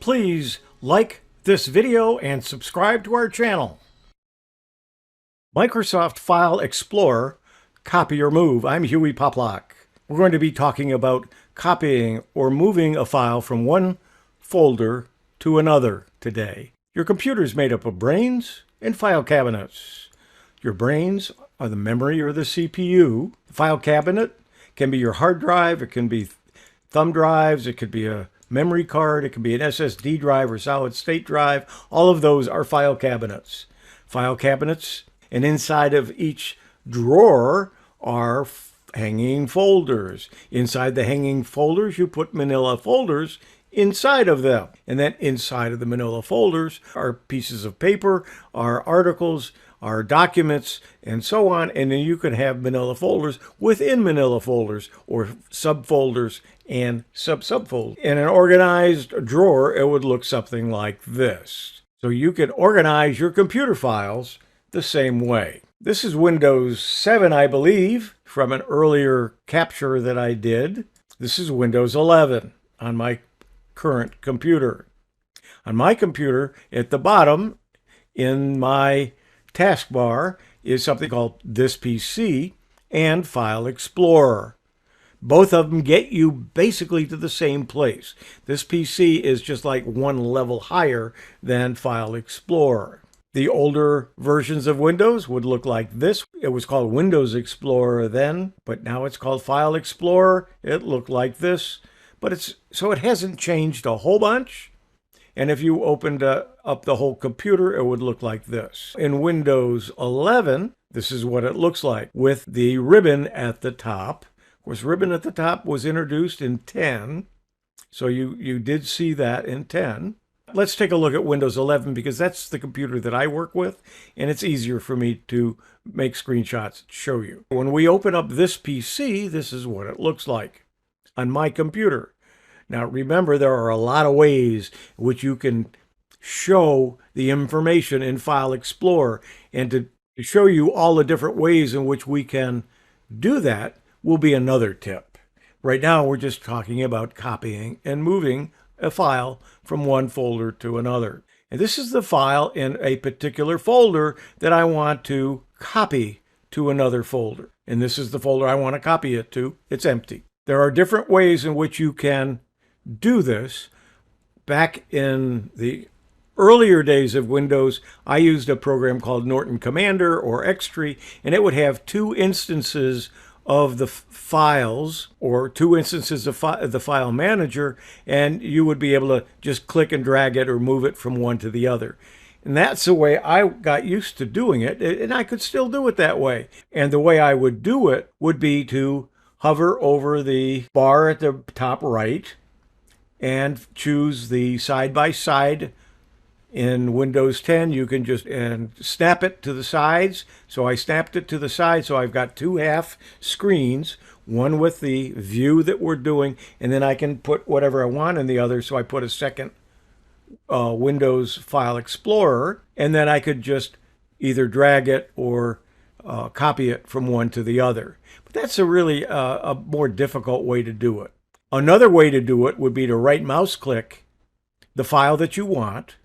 please like this video and subscribe to our channel. Microsoft File Explorer, copy or move. I'm Hewie Poplock. We're going to be talking about copying or moving a file from one folder to another today. Your computer is made up of brains and file cabinets. Your brains are the memory or the CPU. The file cabinet can be your hard drive, it can be thumb drives, it could be a memory card, it could be an SSD drive or solid state drive. All of those are file cabinets. File cabinets, and inside of each drawer are hanging folders. Inside the hanging folders, you put manila folders inside of them. And then inside of the manila folders are pieces of paper, are articles, are documents, and so on. And then you can have manila folders within manila folders, or subfolders and subfolders. In an organized drawer, it would look something like this. So you can organize your computer files the same way. This is Windows 7, I believe, from an earlier capture that I did. This is Windows 11 on my current computer. On my computer, at the bottom in my taskbar is something called This PC and File Explorer. Both of them get you basically to the same place. This PC is just like one level higher than File Explorer. The older versions of Windows would look like this. It was called Windows Explorer then, but now it's called File Explorer. It looked like this, but it hasn't changed a whole bunch. And if you opened up the whole computer, it would look like this. In Windows 11, this is what it looks like with the ribbon at the top. Of course, ribbon at the top was introduced in 10, so you did see that in 10. Let's take a look at Windows 11 because that's the computer that I work with, and it's easier for me to make screenshots and show you. When we open up this PC, this is what it looks like on my computer. Now remember, there are a lot of ways in which you can show the information in File Explorer, and to show you all the different ways in which we can do that will be another tip. Right now we're just talking about copying and moving a file from one folder to another. And this is the file in a particular folder that I want to copy to another folder. And this is the folder I want to copy it to. It's empty. There are different ways in which you can do this. Back in the earlier days of Windows, I used a program called Norton Commander or Xtree, and it would have two instances of the files, or two instances of the file manager, and you would be able to just click and drag it or move it from one to the other. And that's the way I got used to doing it, and I could still do it that way. And the way I would do it would be to hover over the bar at the top right and choose the side-by-side. In Windows 10, you can just snap it to the sides. So I snapped it to the side, so I've got two half screens, one with the view that we're doing, and then I can put whatever I want in the other. So I put a second Windows File Explorer, and then I could just either drag it or copy it from one to the other. But that's really a more difficult way to do it. Another way to do it would be to right mouse click the file that you want.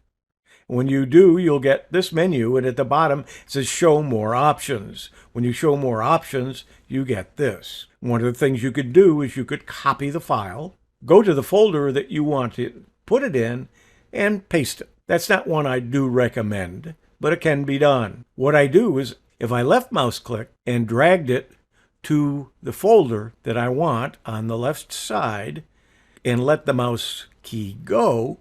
When you do, you'll get this menu, and at the bottom it says Show More Options. When you show more options, you get this. One of the things you could do is you could copy the file, go to the folder that you want to put it in, and paste it. That's not one I do recommend, but it can be done. What I do is, if I left mouse click and dragged it to the folder that I want on the left side and let the mouse key go,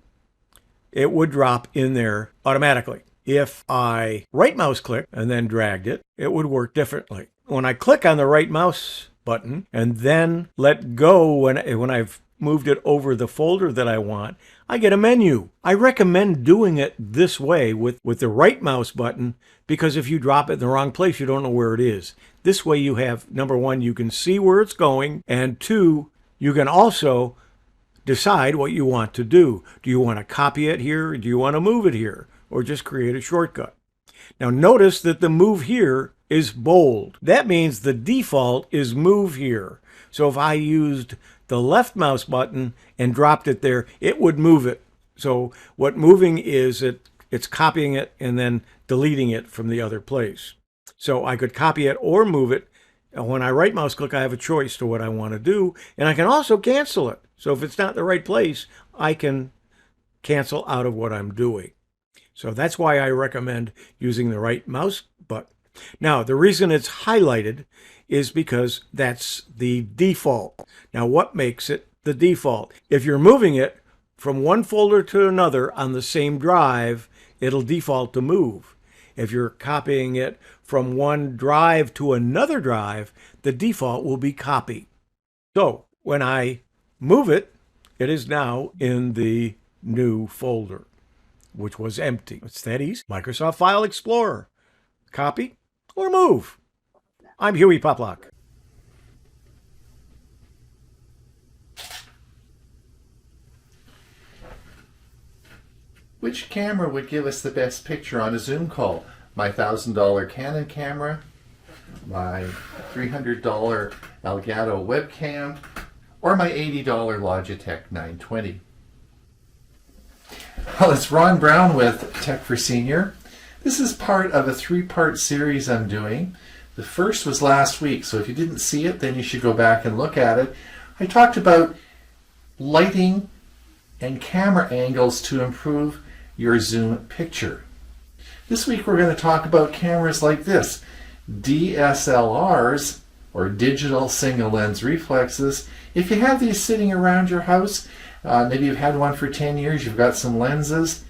it would drop in there automatically. If I right mouse click and then dragged it, it would work differently. When I click on the right mouse button and then let go when I've moved it over the folder that I want, I get a menu. I recommend doing it this way with the right mouse button, because if you drop it in the wrong place, you don't know where it is. This way you have, number one, you can see where it's going, and two, you can also decide what you want to do. Do you want to copy it here? Or do you want to move it here? Or just create a shortcut? Now notice that the move here is bold. That means the default is move here. So if I used the left mouse button and dropped it there, it would move it So what moving is, it's copying it and then deleting it from the other place. So I could copy it or move it. And when I right mouse click, I have a choice to what I want to do. And I can also cancel it. So if it's not in the right place, I can cancel out of what I'm doing. So that's why I recommend using the right mouse button. Now, the reason it's highlighted is because that's the default. Now, what makes it the default? If you're moving it from one folder to another on the same drive, it'll default to move. If you're copying it from one drive to another drive, the default will be copy. So when I move it, it is now in the new folder, which was empty. It's that easy. Microsoft File Explorer. Copy or move. I'm Hewie Poplock. Which camera would give us the best picture on a Zoom call? My $1,000 Canon camera, my $300 Elgato webcam, or my $80 Logitech 920? Well, it's Ron Brown with Tech for Senior. This is part of a 3-part series I'm doing. The first was last week, so if you didn't see it, then you should go back and look at it. I talked about lighting and camera angles to improve your Zoom picture. This week we're going to talk about cameras like this, DSLRs, or digital single lens reflexes. If you have these sitting around your house, maybe you've had one for 10 years, you've got some lenses,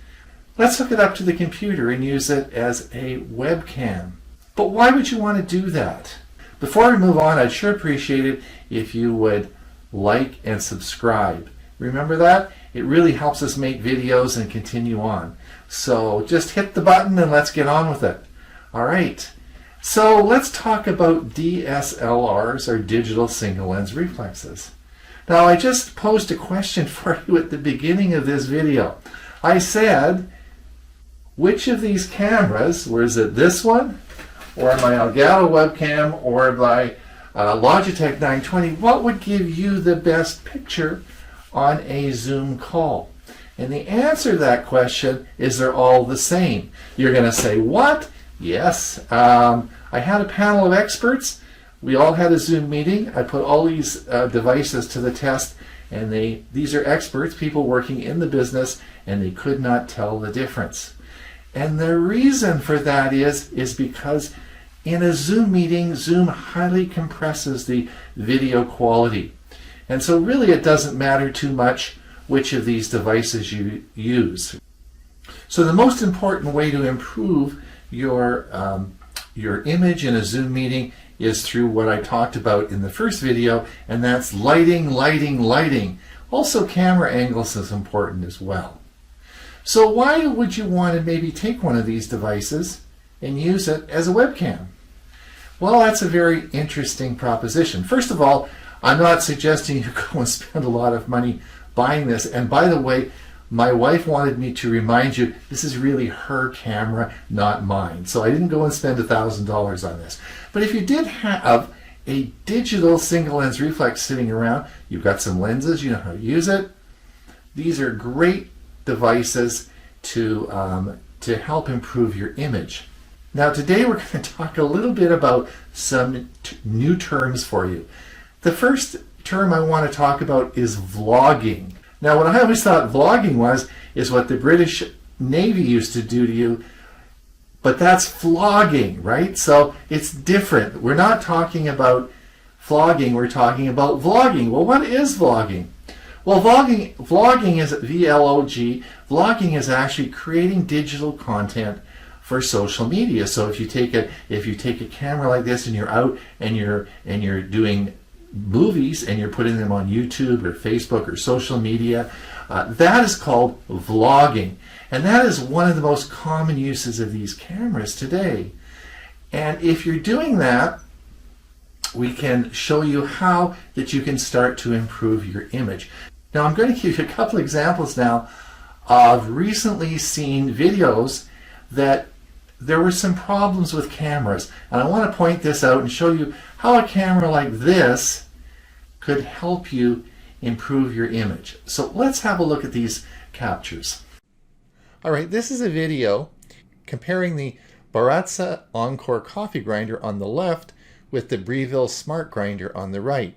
let's hook it up to the computer and use it as a webcam. But why would you want to do that? Before we move on, I'd sure appreciate it if you would like and subscribe. Remember that? It really helps us make videos and continue on. So just hit the button and let's get on with it. All right. So let's talk about DSLRs, or digital single lens reflexes. Now, I just posed a question for you at the beginning of this video. I said, which of these cameras, was it this one, or my Elgato webcam, or my Logitech 920, what would give you the best picture on a Zoom call? And the answer to that question is they're all the same. You're going to say, what? Yes. I had a panel of experts. We all had a Zoom meeting. I put all these devices to the test, and these are experts, people working in the business, and they could not tell the difference. And the reason for that is because in a Zoom meeting, Zoom highly compresses the video quality. And so really it doesn't matter too much which of these devices you use. So the most important way to improve your image in a Zoom meeting is through what I talked about in the first video, and that's lighting, lighting, lighting. Also, camera angles is important as well. So why would you want to maybe take one of these devices and use it as a webcam? Well, that's a very interesting proposition. First of all, I'm not suggesting you go and spend a lot of money buying this. And by the way, my wife wanted me to remind you, this is really her camera, not mine. So I didn't go and spend $1,000 on this. But if you did have a digital single lens reflex sitting around, you've got some lenses, you know how to use it. These are great devices to help improve your image. Now today we're going to talk a little bit about some new terms for you. The first term I want to talk about is vlogging. Now what I always thought vlogging is what the British Navy used to do to you, but that's vlogging, right? So it's different. We're not talking about vlogging, we're talking about vlogging. Well, what is vlogging? Well, vlogging is V-L-O-G. Vlogging is actually creating digital content for social media. So if you take a camera like this and you're out and you're doing movies and you're putting them on YouTube or Facebook or social media, that is called vlogging. And that is one of the most common uses of these cameras today. And if you're doing that, we can show you how that you can start to improve your image. Now I'm going to give you a couple examples now of recently seen videos that there were some problems with cameras. And I want to point this out and show you how a camera like this could help you improve your image. So let's have a look at these captures. All right, this is a video comparing the Baratza Encore coffee grinder on the left with the Breville Smart Grinder on the right.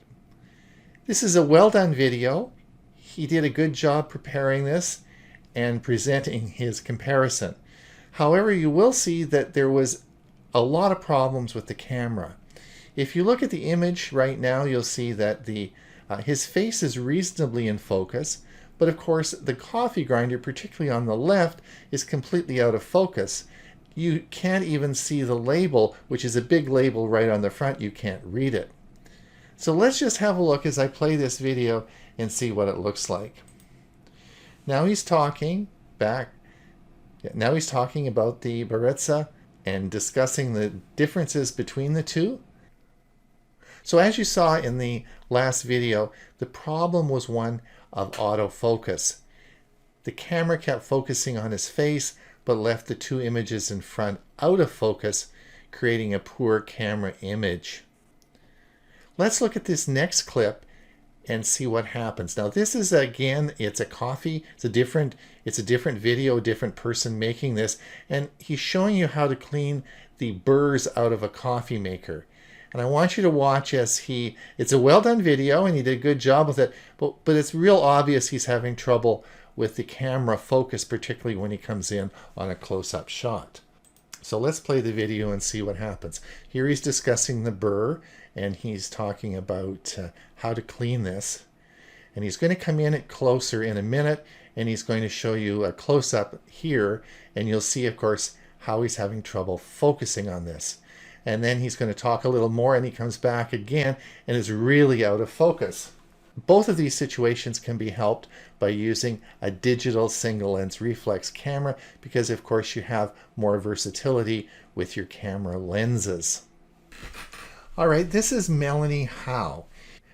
This is a well done video. He did a good job preparing this and presenting his comparison. However, you will see that there was a lot of problems with the camera. If you look at the image right now, you'll see that his face is reasonably in focus, but of course the coffee grinder, particularly on the left, is completely out of focus. You can't even see the label, which is a big label right on the front. You can't read it. So let's just have a look as I play this video and see what it looks like. Now he's talking about the Baratza and discussing the differences between the two. So as you saw in the last video, the problem was one of autofocus. The camera kept focusing on his face, but left the two images in front out of focus, creating a poor camera image. Let's look at this next clip and see what happens. Now this is, again, it's a different video, a different person making this, and he's showing you how to clean the burrs out of a coffee maker. And I want you to watch as it's a well done video and he did a good job with it, but it's real obvious he's having trouble with the camera focus, particularly when he comes in on a close-up shot. So let's play the video and see what happens. Here he's discussing the burr and he's talking about how to clean this. And he's going to come in closer in a minute and he's going to show you a close-up here, and you'll see, of course, how he's having trouble focusing on this. And then he's going to talk a little more and he comes back again and is really out of focus. Both of these situations can be helped by using a digital single lens reflex camera because, of course, you have more versatility with your camera lenses. All right, this is Melanie Howe.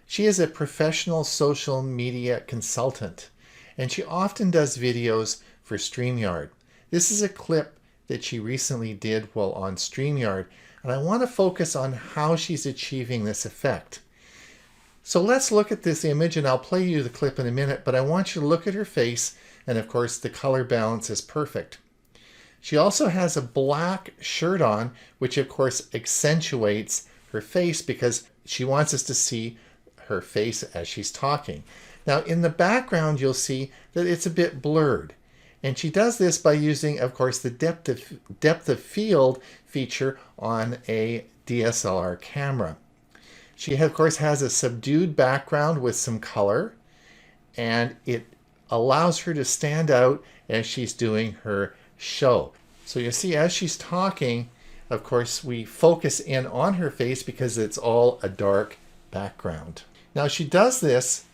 She is a professional social media consultant and she often does videos for StreamYard. This is a clip that she recently did while on StreamYard, and I want to focus on how she's achieving this effect. So let's look at this image, and I'll play you the clip in a minute, but I want you to look at her face, and of course the color balance is perfect. She also has a black shirt on, which of course accentuates her face because she wants us to see her face as she's talking. Now in the background you'll see that it's a bit blurred. And she does this by using, of course, the depth of field feature on a DSLR camera. She, of course, has a subdued background with some color, and it allows her to stand out as she's doing her show. So you see, as she's talking, of course, we focus in on her face because it's all a dark background. Now she does this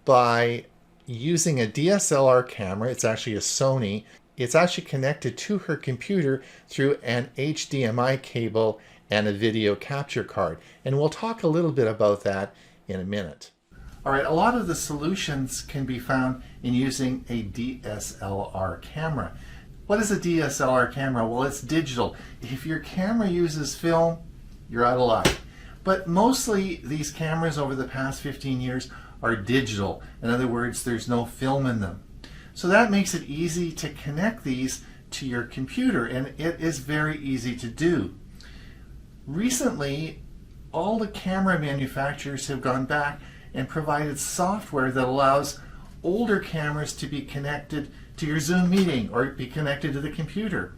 by using a DSLR camera. It's actually a Sony. It's actually connected to her computer through an HDMI cable and a video capture card. And we'll talk a little bit about that in a minute. All right, a lot of the solutions can be found in using a DSLR camera. What is a DSLR camera? Well, it's digital. If your camera uses film, you're out of luck. But mostly these cameras over the past 15 years are digital. In other words, there's no film in them. So that makes it easy to connect these to your computer, and it is very easy to do. Recently, all the camera manufacturers have gone back and provided software that allows older cameras to be connected to your Zoom meeting or be connected to the computer.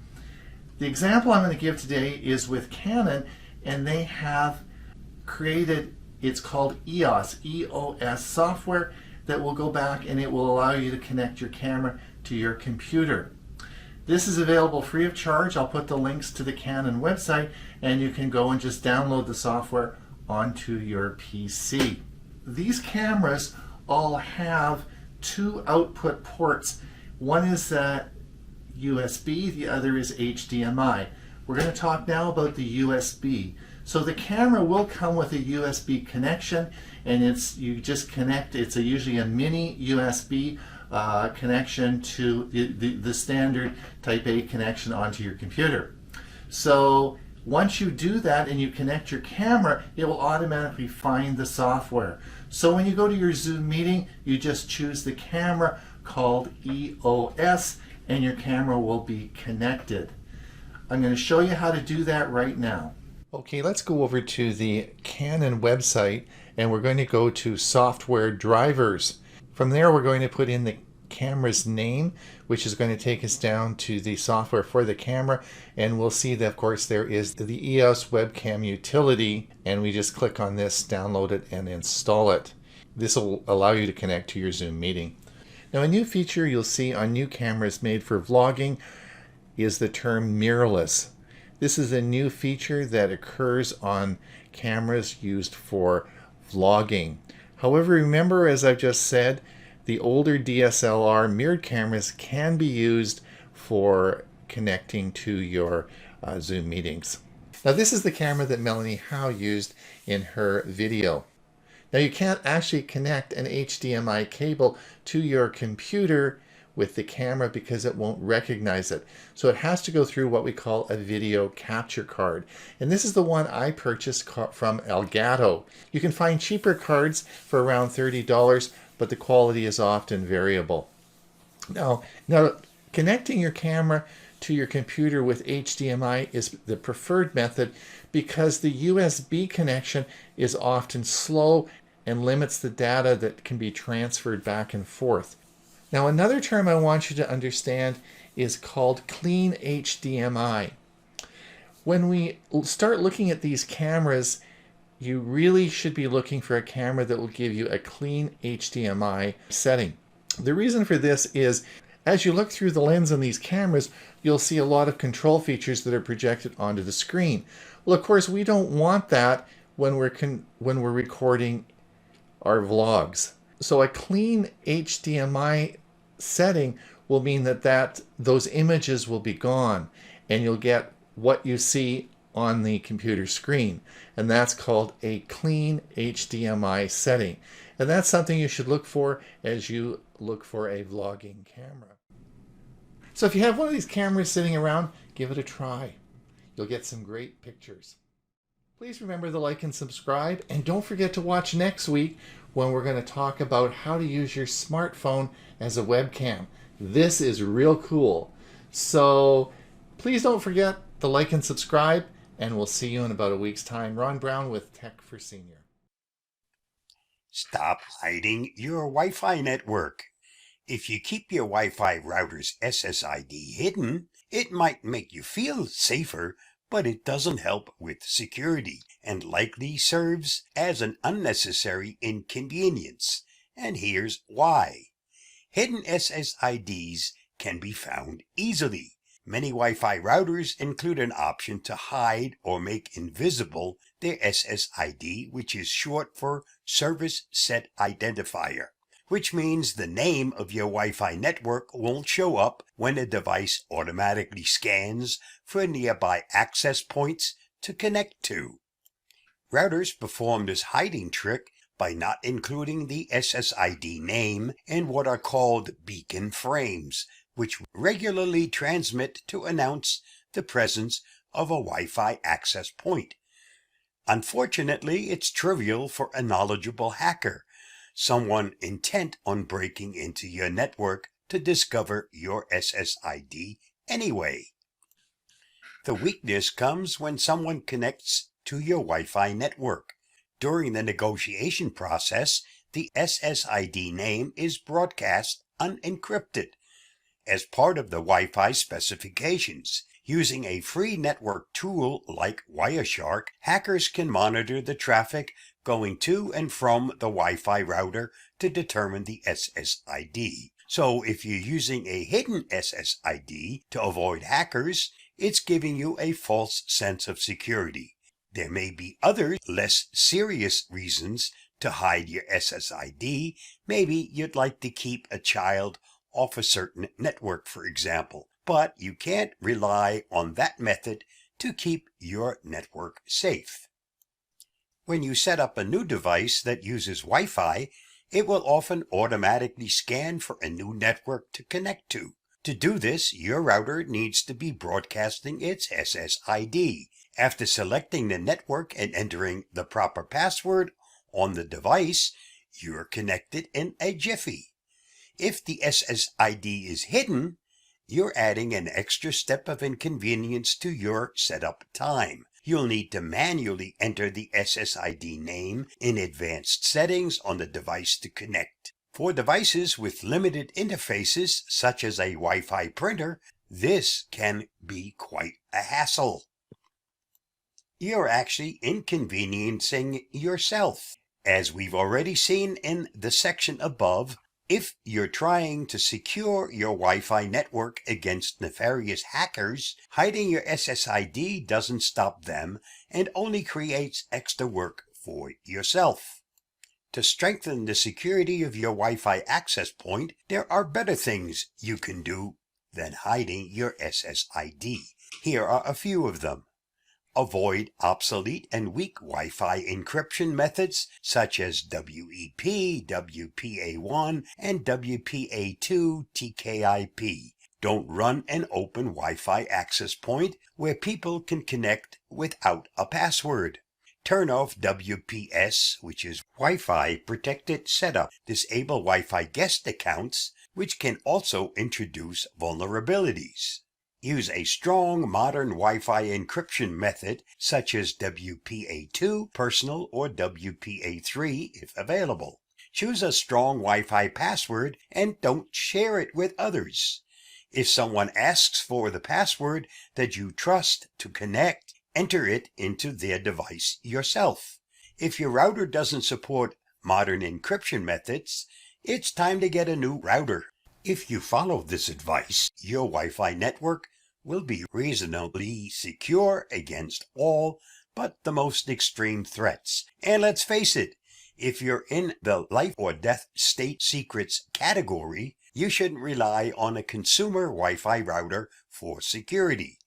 The example I'm going to give today is with Canon, and they have created, it's called EOS software that will go back and it will allow you to connect your camera to your computer. This is available free of charge. I'll put the links to the Canon website and you can go and just download the software onto your PC. These cameras all have two output ports. One is USB, the other is HDMI. We're going to talk now about the USB. So the camera will come with a USB connection, and you just connect. It's usually a mini USB connection to the standard Type A connection onto your computer. So Once you do that and you connect your camera, it will automatically find the software. So when you go to your Zoom meeting, you just choose the camera called EOS and your camera will be connected. I'm going to show you how to do that right now. Okay, let's go over to the Canon website and we're going to go to software drivers. From there, we're going to put in the camera's name, which is going to take us down to the software for the camera, and we'll see that of course there is the EOS Webcam Utility, and we just click on this, download it, and install it. This will allow you to connect to your Zoom meeting. Now, a new feature you'll see on new cameras made for vlogging is the term mirrorless. This is a new feature that occurs on cameras used for vlogging. However, remember, as I've just said, the older DSLR mirrored cameras can be used for connecting to your Zoom meetings. Now, this is the camera that Melanie Howe used in her video. Now, you can't actually connect an HDMI cable to your computer with the camera because it won't recognize it. So it has to go through what we call a video capture card. And this is the one I purchased from Elgato. You can find cheaper cards for around $30, but the quality is often variable. Now, connecting your camera to your computer with HDMI is the preferred method because the USB connection is often slow and limits the data that can be transferred back and forth. Now, another term I want you to understand is called clean HDMI. When we start looking at these cameras, you really should be looking for a camera that will give you a clean HDMI setting. The reason for this is, as you look through the lens on these cameras, you'll see a lot of control features that are projected onto the screen. Well, of course, we don't want that when we're recording our vlogs. So a clean HDMI setting will mean that those images will be gone and you'll get what you see on the computer screen, and that's called a clean HDMI setting. And that's something you should look for as you look for a vlogging camera. So if you have one of these cameras sitting around, give it a try. You'll get some great pictures. Please remember to like and subscribe, and don't forget to watch next week when we're going to talk about how to use your smartphone as a webcam. This is real cool. So please don't forget to like and subscribe, and we'll see you in about a week's time. Ron Brown with Tech for Senior. Stop hiding your Wi-Fi network. If you keep your Wi-Fi router's SSID hidden, it might make you feel safer, but it doesn't help with security and likely serves as an unnecessary inconvenience. And here's why. Hidden SSIDs can be found easily. Many Wi-Fi routers include an option to hide or make invisible their SSID, which is short for Service Set Identifier, which means the name of your Wi-Fi network won't show up when a device automatically scans for nearby access points to connect to. Routers perform this hiding trick by not including the SSID name in what are called beacon frames, which regularly transmit to announce the presence of a Wi-Fi access point. Unfortunately, it's trivial for a knowledgeable hacker, someone intent on breaking into your network, to discover your SSID anyway. The weakness comes when someone connects to your Wi-Fi network. During the negotiation process, the SSID name is broadcast unencrypted. As part of the Wi-Fi specifications, using a free network tool like Wireshark, hackers can monitor the traffic going to and from the Wi-Fi router to determine the SSID. So if you're using a hidden SSID to avoid hackers, it's giving you a false sense of security. There may be other, less serious reasons to hide your SSID. Maybe you'd like to keep a child off a certain network, for example, but you can't rely on that method to keep your network safe. When you set up a new device that uses Wi-Fi, it will often automatically scan for a new network to connect to. To do this, your router needs to be broadcasting its SSID, After selecting the network and entering the proper password on the device, you're connected in a jiffy. If the SSID is hidden, you're adding an extra step of inconvenience to your setup time. You'll need to manually enter the SSID name in advanced settings on the device to connect. For devices with limited interfaces, such as a Wi-Fi printer, this can be quite a hassle. You're actually inconveniencing yourself. As we've already seen in the section above, if you're trying to secure your Wi-Fi network against nefarious hackers, hiding your SSID doesn't stop them and only creates extra work for yourself. To strengthen the security of your Wi-Fi access point, there are better things you can do than hiding your SSID. Here are a few of them. Avoid obsolete and weak Wi-Fi encryption methods such as WEP, WPA1, and WPA2 TKIP. Don't run an open Wi-Fi access point where people can connect without a password. Turn off WPS, which is Wi-Fi Protected Setup. Disable Wi-Fi guest accounts, which can also introduce vulnerabilities. Use a strong modern Wi-Fi encryption method such as WPA2 Personal or WPA3 if available. Choose a strong Wi-Fi password and don't share it with others. If someone asks for the password that you trust to connect, enter it into their device yourself. If your router doesn't support modern encryption methods, it's time to get a new router. If you follow this advice, your Wi-Fi network will be reasonably secure against all but the most extreme threats. And let's face it, if you're in the life or death state secrets category, you shouldn't rely on a consumer Wi-Fi router for security.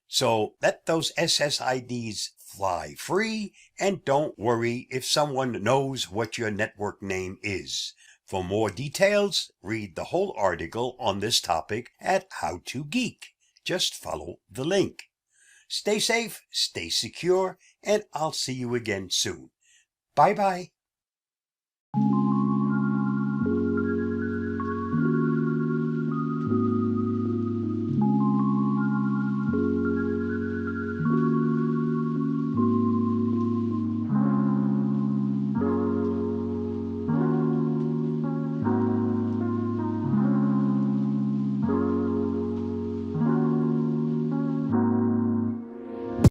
So let those SSIDs fly free and don't worry if someone knows what your network name is. For more details, read the whole article on this topic at How to Geek. Just follow the link. Stay safe, stay secure, and I'll see you again soon. Bye-bye.